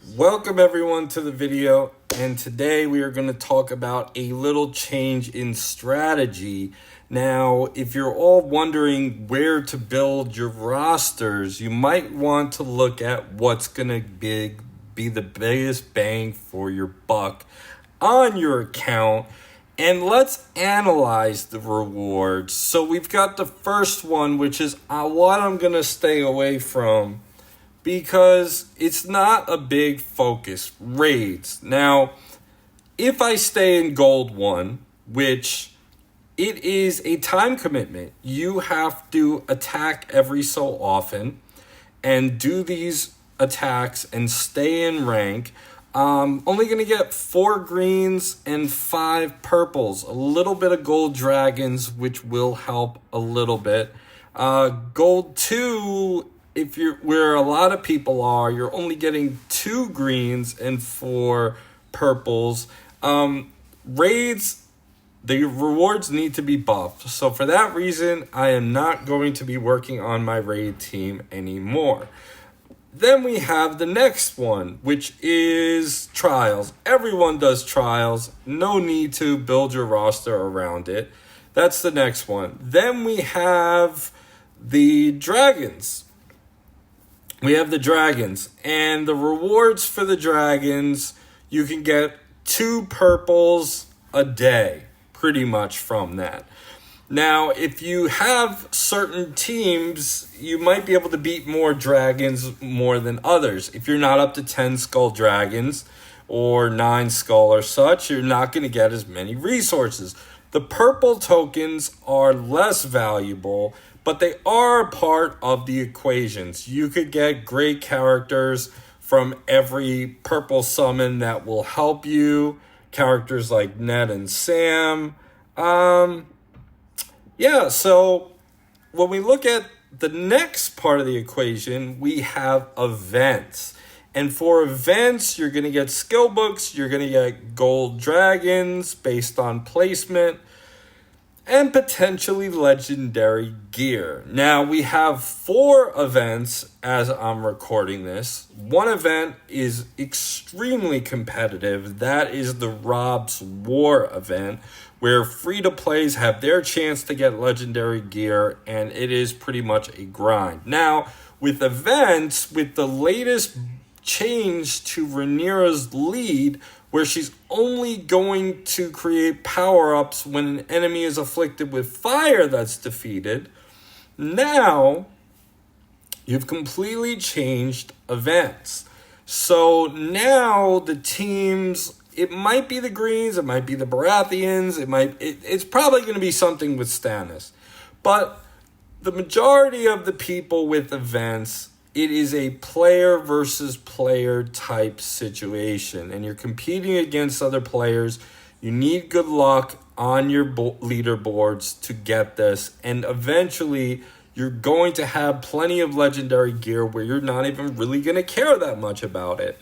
Welcome everyone to the video, and today we are going to talk about a little change in strategy. Now, if you're all wondering where to build your rosters, you might want to look at what's going to be the biggest bang for your buck on your account. And let's analyze the rewards. So we've got the first one, which is what I'm going to stay away from, because it's not a big focus. Raids. Now, if I stay in gold 1, which it is a time commitment, you have to attack every so often and do these attacks and stay in rank. Only going to get 4 greens and 5 purples, a little bit of gold dragons, which will help a little bit. Gold 2, if you're where a lot of people are, you're only getting 2 greens and 4 purples. Raids, the rewards need to be buffed. So for that reason, I am not going to be working on my raid team anymore. Then we have the next one, which is trials. Everyone does trials. No need to build your roster around it. That's the next one. Then we have the dragons. And the rewards for the dragons, you can get 2 purples a day, pretty much from that. Now, if you have certain teams, you might be able to beat more dragons more than others. If you're not up to 10 skull dragons or 9 skull or such, you're not going to get as many resources. The purple tokens are less valuable, but they are part of the equations. You could get great characters from every purple summon that will help you. Characters like Ned and Sam. So when we look at the next part of the equation, we have events. And for events, you're going to get skill books, you're going to get gold dragons based on placement, and potentially legendary gear. Now, we have 4 events as I'm recording this. One event is extremely competitive. That is the Rob's War event, where free-to-plays have their chance to get legendary gear, and it is pretty much a grind. Now, with events, with the latest change to Rhaenyra's lead, where she's only going to create power-ups when an enemy is afflicted with fire that's defeated, now you've completely changed events. So now the teams, it might be the Greens, it might be the Baratheons, it's probably going to be something with Stannis. But the majority of the people with events, it is a player versus player type situation, and you're competing against other players. You need good luck on your leaderboards to get this, and eventually you're going to have plenty of legendary gear where you're not even really going to care that much about it.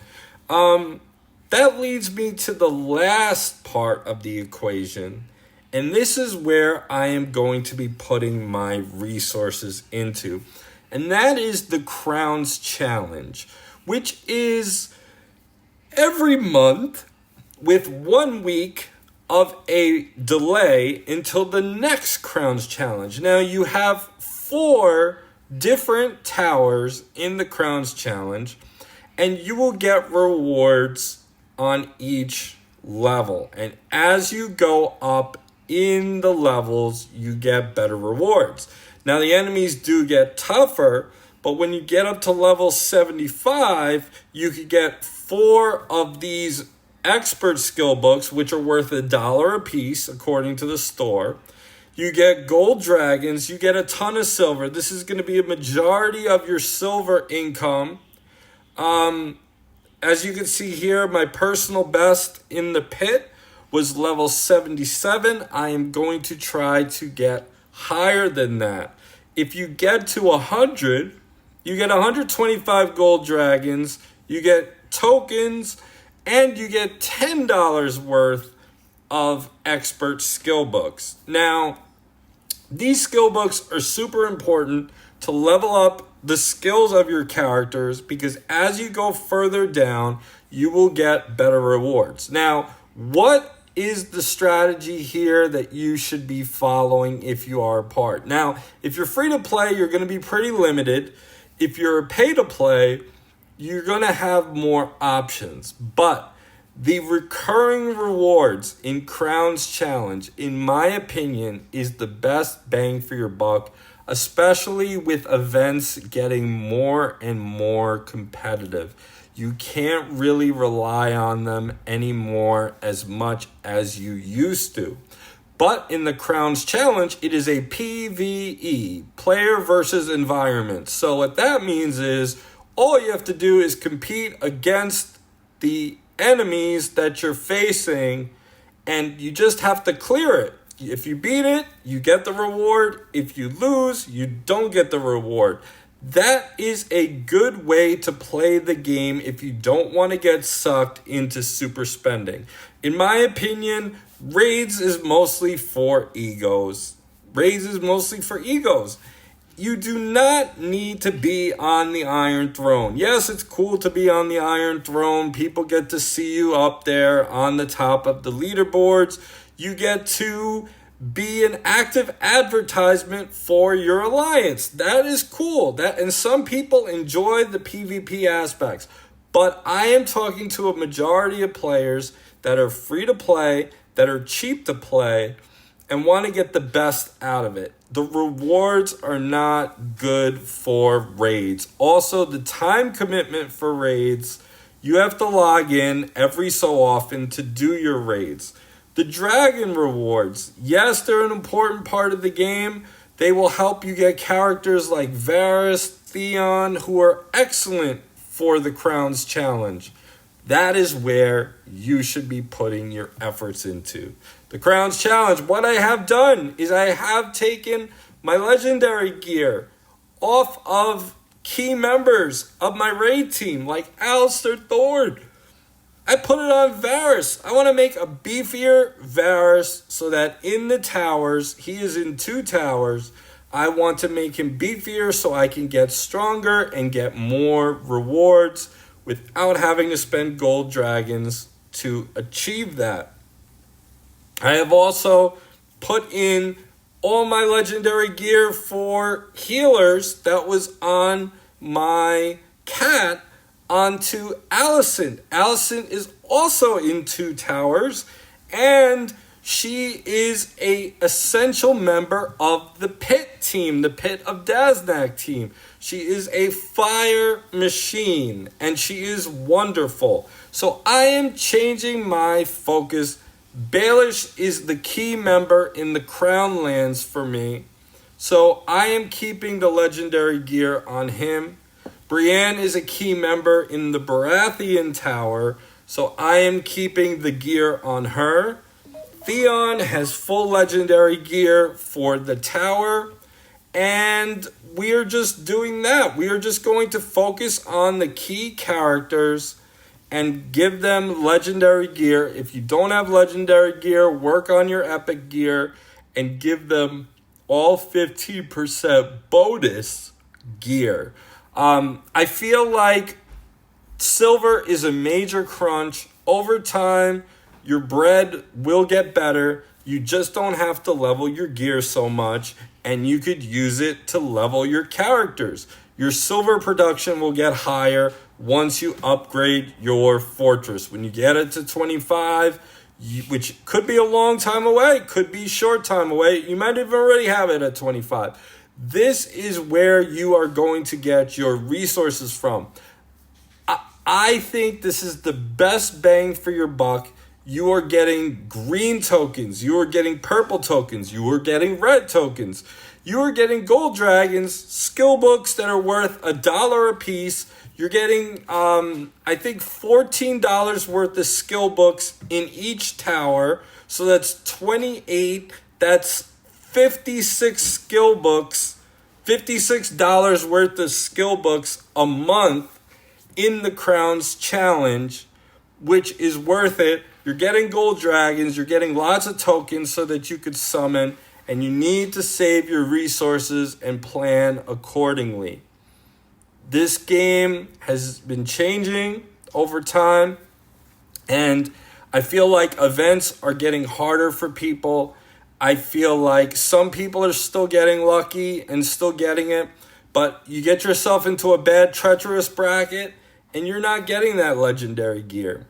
That leads me to the last part of the equation, and this is where I am going to be putting my resources into. And that is the Crowns Challenge, which is every month with 1 week of a delay until the next Crowns Challenge. Now, you have 4 different towers in the Crowns Challenge, and you will get rewards on each level. And as you go up in the levels, you get better rewards. Now, the enemies do get tougher, but when you get up to level 75, you could get 4 of these expert skill books, which are worth $1 a piece, according to the store. You get gold dragons, you get a ton of silver. This is going to be a majority of your silver income. As you can see here, my personal best in the pit was level 77. I am going to try to get higher than that. If you get to 100, you get 125 gold dragons, you get tokens, and you get $10 worth of expert skill books. Now, these skill books are super important to level up the skills of your characters, because as you go further down, you will get better rewards. Now, what is the strategy here that you should be following if you are a part? Now, if you're free to play, you're going to be pretty limited. If you're pay to play, you're going to have more options. But the recurring rewards in Crowns Challenge, in my opinion, is the best bang for your buck, especially with events getting more and more competitive. You can't really rely on them anymore as much as you used to. But in the Crowns Challenge, it is a PvE, player versus environment. So what that means is all you have to do is compete against the enemies that you're facing, and you just have to clear it. If you beat it, you get the reward. If you lose, you don't get the reward. That is a good way to play the game if you don't want to get sucked into super spending. In my opinion, Raids is mostly for egos. You do not need to be on the Iron Throne. Yes, it's cool to be on the Iron Throne. People get to see you up there on the top of the leaderboards. You get to be an active advertisement for your alliance. That is cool. And some people enjoy the PvP aspects. But I am talking to a majority of players that are free to play, that are cheap to play, and want to get the best out of it. The rewards are not good for raids. Also, the time commitment for raids, you have to log in every so often to do your raids. The dragon rewards, yes, they're an important part of the game. They will help you get characters like Varus, Theon, who are excellent for the Crowns Challenge. That is where you should be putting your efforts into. The Crowns Challenge, what I have done is I have taken my legendary gear off of key members of my raid team, like Alistair Thord. I put it on Varus. I want to make a beefier Varus so that in the towers, he is in 2 towers. I want to make him beefier so I can get stronger and get more rewards without having to spend gold dragons to achieve that. I have also put in all my legendary gear for healers that was on my cat onto Allison. Allison is also in 2 towers, and she is a essential member of the Pit team, the Pit of Daznak team. She is a fire machine, and she is wonderful. So I am changing my focus. Baelish is the key member in the Crown Lands for me, so I am keeping the legendary gear on him. Brienne is a key member in the Baratheon Tower, so I am keeping the gear on her. Theon has full legendary gear for the tower, and we are just doing that. We are just going to focus on the key characters and give them legendary gear. If you don't have legendary gear, work on your epic gear and give them all 15% bonus gear. I feel like silver is a major crunch. Over time, your bread will get better. You just don't have to level your gear so much, and you could use it to level your characters. Your silver production will get higher once you upgrade your fortress. When you get it to 25, which could be a long time away, could be a short time away, you might even already have it at 25. This is where you are going to get your resources from. I think this is the best bang for your buck. You are getting green tokens. You are getting purple tokens. You are getting red tokens. You are getting gold dragons, skill books that are worth $1 a piece. You're getting, I think, $14 worth of skill books in each tower. So that's 28. That's 56 skill books, $56 worth of skill books a month in the Crowns Challenge, which is worth it. You're getting gold dragons. You're getting lots of tokens so that you could summon. and you need to save your resources and plan accordingly. This game has been changing over time, and I feel like events are getting harder for people. I feel like some people are still getting lucky and still getting it, but you get yourself into a bad, treacherous bracket, and you're not getting that legendary gear.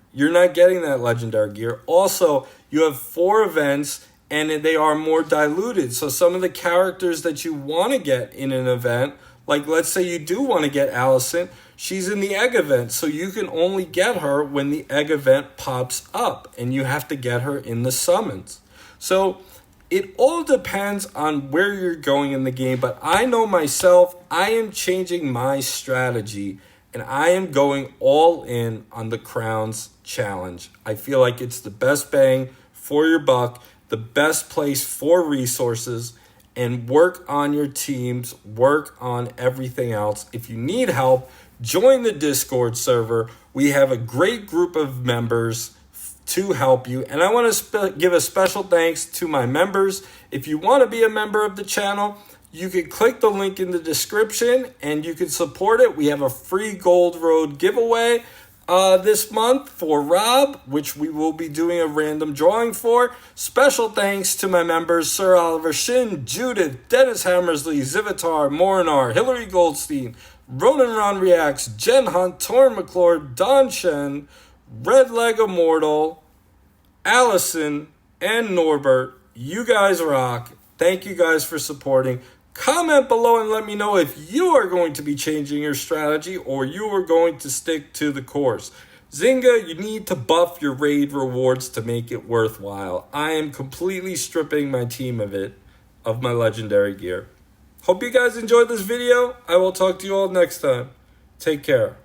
Also, you have 4 events, and they are more diluted. So some of the characters that you want to get in an event, like let's say you do want to get Allison, she's in the egg event. So you can only get her when the egg event pops up, and you have to get her in the summons. So it all depends on where you're going in the game, but I know myself, I am changing my strategy, and I am going all in on the Crowns Challenge. I feel like it's the best bang for your buck, the best place for resources, and work on your teams, work on everything else. If you need help, join the Discord server. We have a great group of members to help you. And I want to give a special thanks to my members. If you want to be a member of the channel, you can click the link in the description and you can support it. We have a free Gold Road giveaway this month for Rob, which we will be doing a random drawing for. Special thanks to my members, Sir Oliver Shin, Judith, Dennis Hammersley, Zivitar, Morinar, Hillary Goldstein, Ronan Ron Reacts, Jen Hunt, Torn McClure, Don Shen, Red Leg Immortal, Allison, and Norbert. You guys rock. Thank you guys for supporting. Comment below and let me know if you are going to be changing your strategy or you are going to stick to the course. Zynga, you need to buff your raid rewards to make it worthwhile. I am completely stripping my team of my legendary gear. Hope you guys enjoyed this video. I will talk to you all next time. Take care.